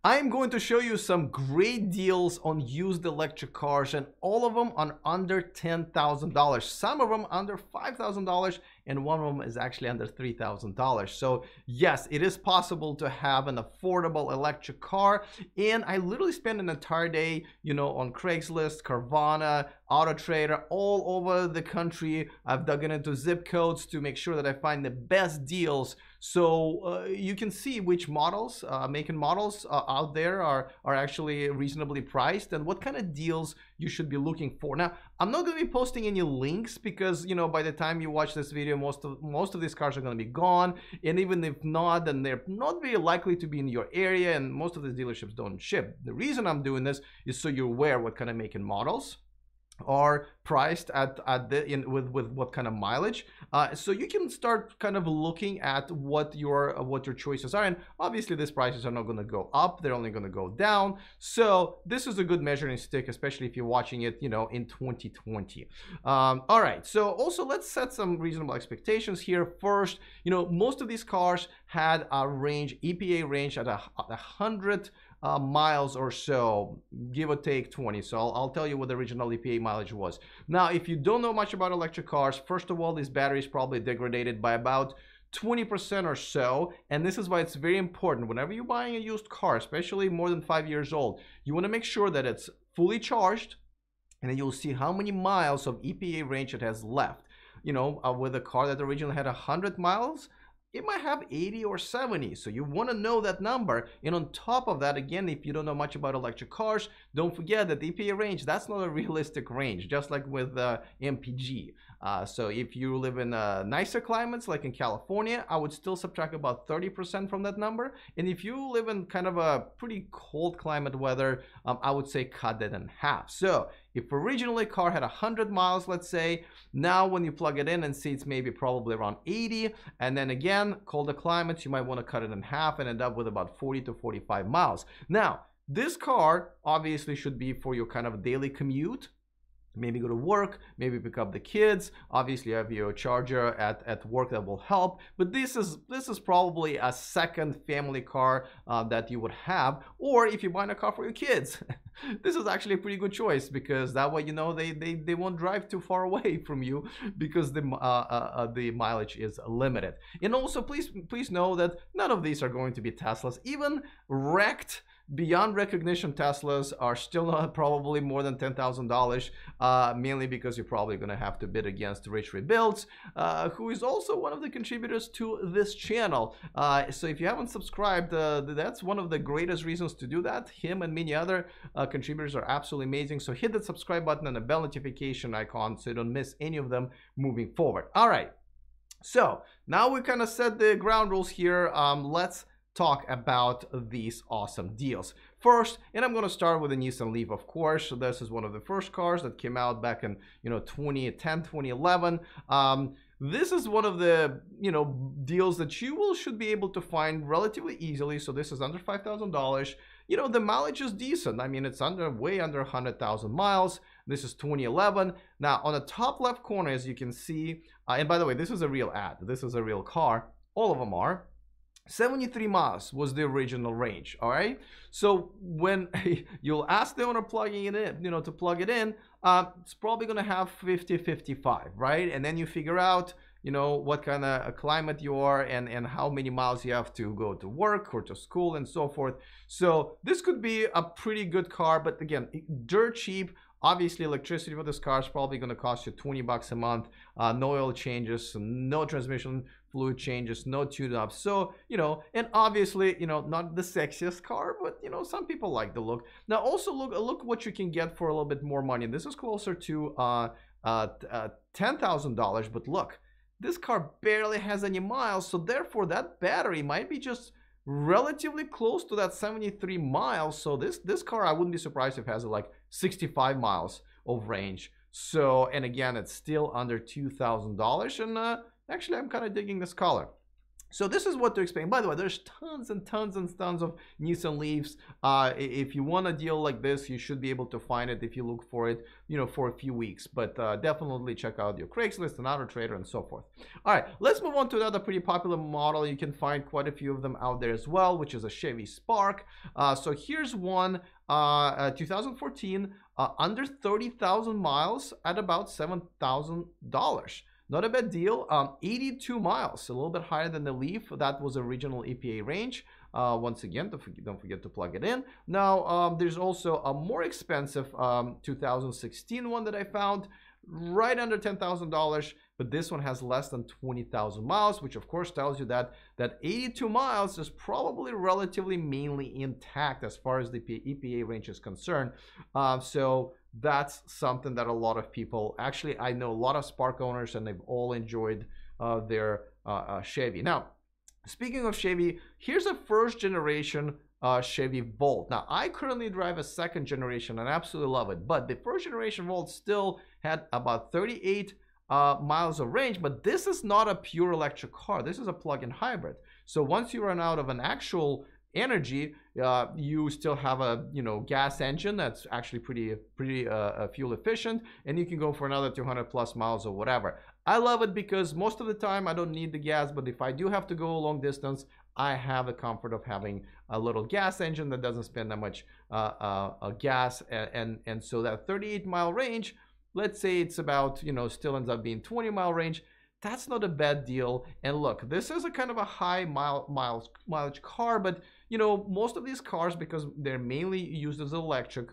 I'm going to show you some great deals on used electric cars, and all of them are under $10,000. Some of them under $5,000, and one of them is actually under $3,000. So yes, it is possible to have an affordable electric car. And I literally spent an entire day, on Craigslist, Carvana, Auto Trader, all over the country. I've dug into zip codes to make sure that I find the best deals. So you can see which models, make and models out there are actually reasonably priced, and what kind of deals you should be looking for. Now, I'm not going to be posting any links because, by the time you watch this video, most of these cars are going to be gone. And even if not, then they're not very likely to be in your area, and most of these dealerships don't ship. The reason I'm doing this is so you're aware what kind of make and models are priced with what kind of mileage, so you can start kind of looking at what your choices are. And obviously these prices are not going to go up, they're only going to go down. So this is a good measuring stick, especially if you're watching it in 2020. All right, so also let's set some reasonable expectations here. First, most of these cars had a range, EPA range, at 100 miles or so, give or take 20. So I'll tell you what the original EPA mileage was. Now, if you don't know much about electric cars, first of all, these batteries probably degraded by about 20% or so. And this is why it's very important whenever you're buying a used car, especially more than 5 years old, you want to make sure that it's fully charged, and then you'll see how many miles of EPA range it has left. With a car that originally had 100 miles, it might have 80 or 70. So you want to know that number. And on top of that, again, if you don't know much about electric cars, don't forget that the EPA range, that's not a realistic range, just like with MPG. So if you live in nicer climates like in California, I would still subtract about 30% from that number. And if you live in kind of a pretty cold climate weather, I would say cut that in half. So if originally a car had 100 miles, let's say, now when you plug it in and see it's maybe probably around 80, and then again, colder climates, you might want to cut it in half and end up with about 40 to 45 miles. Now, this car obviously should be for your kind of daily commute. Maybe go to work, maybe pick up the kids. Obviously, you have your charger at work that will help. But this is probably a second family car that you would have. Or if you're buying a car for your kids, this is actually a pretty good choice, because that way they won't drive too far away from you, because the mileage is limited. And also, please know that none of these are going to be Teslas. Even wrecked, beyond recognition Teslas are still not probably more than $10,000, mainly because you're probably going to have to bid against Rich Rebuilds, who is also one of the contributors to this channel. So if you haven't subscribed, that's one of the greatest reasons to do that. Him and many other contributors are absolutely amazing. So hit that subscribe button and the bell notification icon so you don't miss any of them moving forward. All right, so now we kind of set the ground rules here. Let's talk about these awesome deals first, and I'm going to start with the Nissan Leaf, of course. So this is one of the first cars that came out back in 2010, 2011. This is one of the deals that you should be able to find relatively easily. So this is under $5,000. The mileage is decent. I mean, it's way under 100,000 miles. This is 2011. Now on the top left corner, as you can see, and by the way, this is a real ad, this is a real car, all of them are. 73 miles was the original range. All right, so when you'll ask the owner plugging it in, to plug it in, it's probably going to have 50, 55, right? And then you figure out what kind of climate you are and how many miles you have to go to work or to school and so forth. So this could be a pretty good car, but again, dirt cheap. Obviously, electricity for this car is probably going to cost you 20 bucks a month. No oil changes, no transmission fluid changes, no tune-ups. So, and obviously, not the sexiest car, but, some people like the look. Now, also look what you can get for a little bit more money. This is closer to $10,000, but look, this car barely has any miles. So therefore, that battery might be just relatively close to that 73 miles. So this car, I wouldn't be surprised if it has like 65 miles of range. So, and again, it's still under $2,000. And actually, I'm kind of digging this color. So this is what to expect. By the way, there's tons and tons and tons of Nissan Leafs. If you want a deal like this, you should be able to find it if you look for it, for a few weeks. But definitely check out your Craigslist and Auto Trader and so forth. All right, let's move on to another pretty popular model. You can find quite a few of them out there as well, which is a Chevy Spark. So here's one, 2014, under 30,000 miles at about $7,000. Not a bad deal. 82 miles, a little bit higher than the Leaf. That was original EPA range. Once again, don't forget to plug it in. Now, there's also a more expensive 2016 one that I found, right under $10,000, but this one has less than 20,000 miles, which of course tells you that 82 miles is probably relatively mainly intact as far as the EPA range is concerned. So that's something that a lot of people, actually I know a lot of Spark owners, and they've all enjoyed their Chevy. Now, speaking of Chevy, here's a first generation Chevy Volt. Now, I currently drive a second generation and absolutely love it, but the first generation Volt still had about 38 miles of range, but this is not a pure electric car. This is a plug-in hybrid. So once you run out of an actual energy, you still have a gas engine that's actually pretty fuel efficient, and you can go for another 200 plus miles or whatever. I love it because most of the time I don't need the gas, but if I do have to go a long distance, I have the comfort of having a little gas engine that doesn't spend that much gas, and so that 38-mile range, let's say it's about, still ends up being 20-mile range. That's not a bad deal. And look, this is a kind of a high mileage car, but most of these cars, because they're mainly used as electric,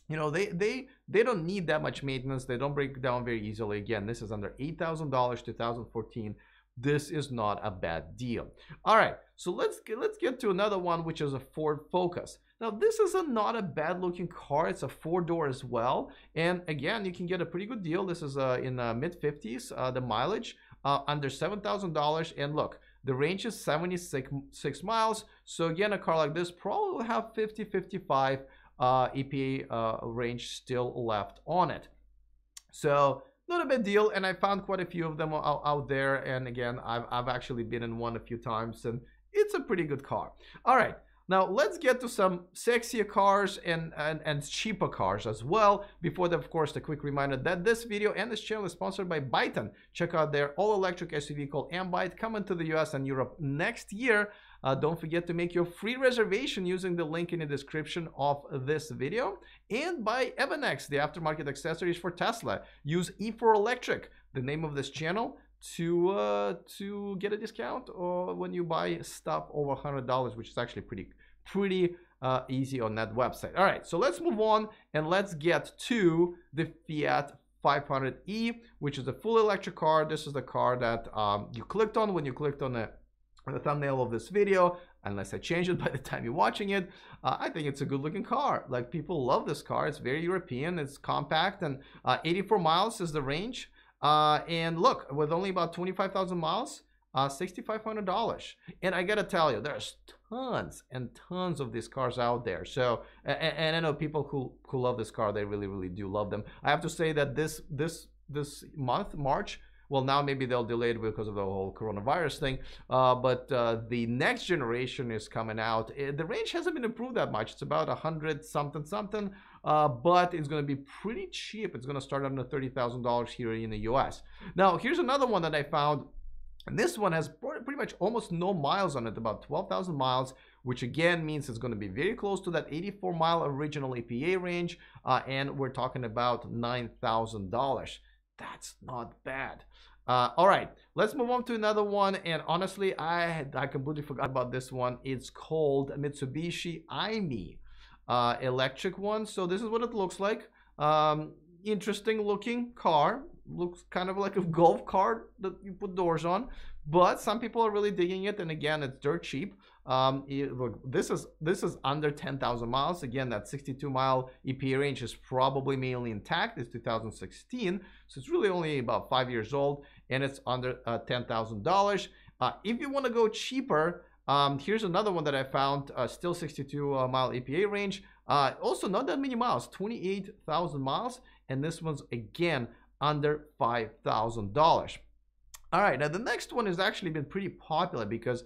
they don't need that much maintenance. They don't break down very easily. Again, this is under $8,000, 2014. This is not a bad deal. All right, so let's get to another one, which is a Ford Focus. Now, this is not a bad looking car. It's a 4-door as well, and again, you can get a pretty good deal. This is in the mid-50s. The mileage under $7,000, and look, the range is 76 miles. So again, a car like this probably will have 50-55 EPA range still left on it. So not a bad deal, and I found quite a few of them out there, and again, I've actually been in one a few times, and it's a pretty good car. All right, now let's get to some sexier cars and cheaper cars as well. Before that, of course, a quick reminder that this video and this channel is sponsored by Byton. Check out their all-electric SUV called Ambite, coming to the US and Europe next year. Don't forget to make your free reservation using the link in the description of this video. And by Evanex, the aftermarket accessories for Tesla. Use E4Electric, the name of this channel, to get a discount when you buy stuff over $100, which is actually pretty easy on that website. All right, so let's move on and let's get to the Fiat 500e, which is a fully electric car. This is the car that you clicked on when you clicked on the thumbnail of this video, unless I change it by the time you're watching it. I think it's a good looking car. Like, people love this car. It's very European, it's compact, and 84 miles is the range. And look, with only about 25,000 miles, $6,500. And I gotta tell you, there's tons and tons of these cars out there. So, and I know people who love this car, they really do love them. I have to say that this month, March, well, now maybe they'll delay it because of the whole coronavirus thing, but the next generation is coming out. The range hasn't been improved that much. It's about 100 something, but it's going to be pretty cheap. It's going to start under $30,000 here in the US. Now, here's another one that I found. And this one has pretty much almost no miles on it, about 12,000 miles, which again means it's going to be very close to that 84-mile original EPA range, and we're talking about $9,000. That's not bad. All right, let's move on to another one. And honestly, I completely forgot about this one. It's called Mitsubishi i-Me electric one. So this is what it looks like. Interesting looking car. Looks kind of like a golf cart that you put doors on, but some people are really digging it. And again, it's dirt cheap. Look, this is under 10,000 miles. Again, that 62-mile EPA range is probably mainly intact. It's 2016, so it's really only about 5 years old, and it's under $10,000. If you want to go cheaper, here's another one that I found. Still 62-mile EPA range. Also not that many miles, 28,000 miles, and this one's again under $5,000. All right, now the next one has actually been pretty popular because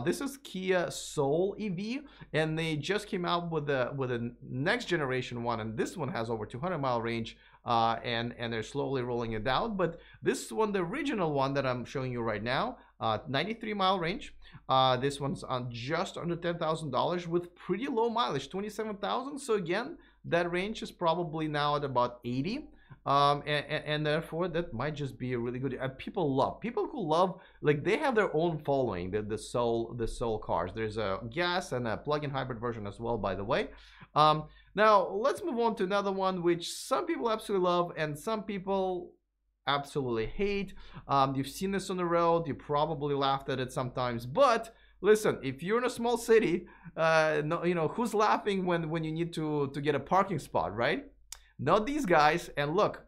this is Kia Soul EV, and they just came out with a next generation one, and this one has over 200-mile range, and they're slowly rolling it out. But this one, the original one that I'm showing you right now, 93-mile range. This one's on just under $10,000 with pretty low mileage, 27,000. So again, that range is probably now at about 80. And therefore that might just be a really good people who love, like, they have their own following, the soul cars. There's a gas and a plug-in hybrid version as well, by the way. Now let's move on to another one which some people absolutely love and some people absolutely hate. You've seen this on the road, you probably laughed at it sometimes, but listen, if you're in a small city, no, you know, who's laughing when you need to get a parking spot, right? Not these guys. And look,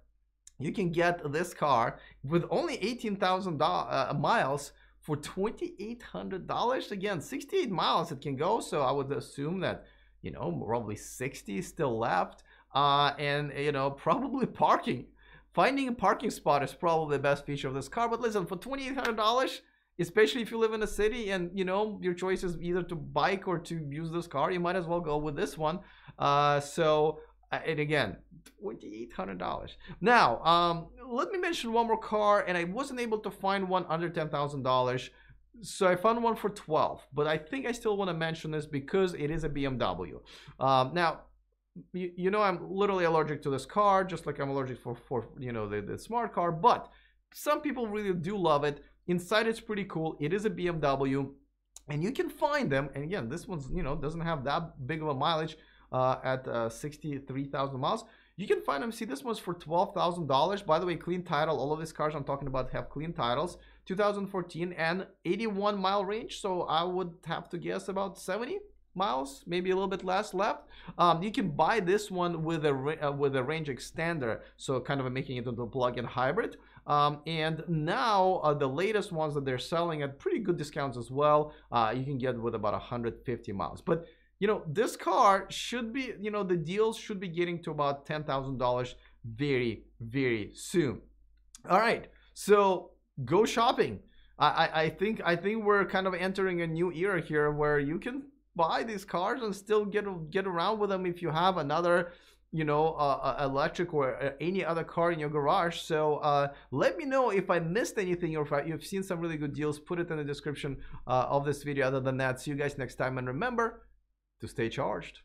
you can get this car with only 18,000 miles for $2,800. Again, 68 miles it can go, so I would assume that, you know, probably 60 is still left. And, you know, probably finding a parking spot is probably the best feature of this car. But listen, for $2,800, especially if you live in a city and, you know, your choice is either to bike or to use this car, you might as well go with this one. And again, $2,800. Now, let me mention one more car, and I wasn't able to find one under $10,000. So I found one for 12, but I think I still want to mention this because it is a BMW. Now, you know, I'm literally allergic to this car, just like I'm allergic for you know, the smart car, but some people really do love it. Inside it's pretty cool. It is a BMW, and you can find them. And again, this one's, you know, doesn't have that big of a mileage at 63,000 miles. You can find them. See, this one's for $12,000. By the way, clean title. All of these cars I'm talking about have clean titles. 2014 and 81-mile range. So I would have to guess about 70 miles, maybe a little bit less left. You can buy this one with a range extender, so kind of making it into a plug-in hybrid. And now the latest ones that they're selling at pretty good discounts as well, you can get with about 150 miles. But you know, this car should be, you know, the deals should be getting to about $10,000 very, very soon. All right, so go shopping. I think we're kind of entering a new era here where you can buy these cars and still get around with them if you have another, you know, electric or any other car in your garage. So let me know if I missed anything or if you've seen some really good deals. Put it in the description of this video. Other than that, see you guys next time, and remember to stay charged.